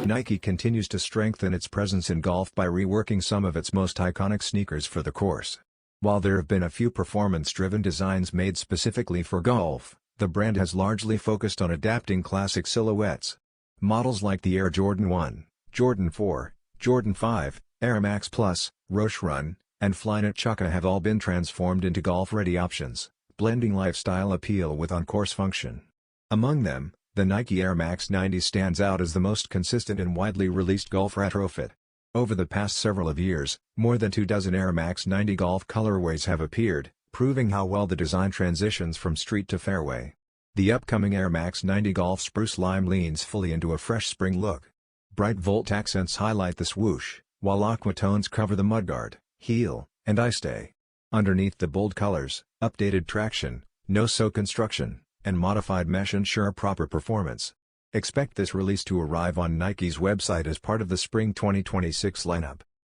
Nike continues to strengthen its presence in golf by reworking some of its most iconic sneakers for the course. While there have been a few performance-driven designs made specifically for golf, the brand has largely focused on adapting classic silhouettes. Models like the Air Jordan 1, Jordan 4, Jordan 5, Air Max Plus, Roshe Run, and Flyknit Chukka have all been transformed into golf-ready options, blending lifestyle appeal with on-course function. Among them, the Nike Air Max 90 stands out as the most consistent and widely released golf retrofit. Over the past several years, more than 24 Air Max 90 golf colorways have appeared, proving how well the design transitions from street to fairway. The upcoming Air Max 90 Golf Spruce Lime leans fully into a fresh spring look. Bright volt accents highlight the swoosh, while aqua tones cover the mudguard, heel, and eye stay. Underneath the bold colors, updated traction, no-soak construction, and modified mesh ensure proper performance. Expect this release to arrive on Nike's website as part of the Spring 2026 lineup.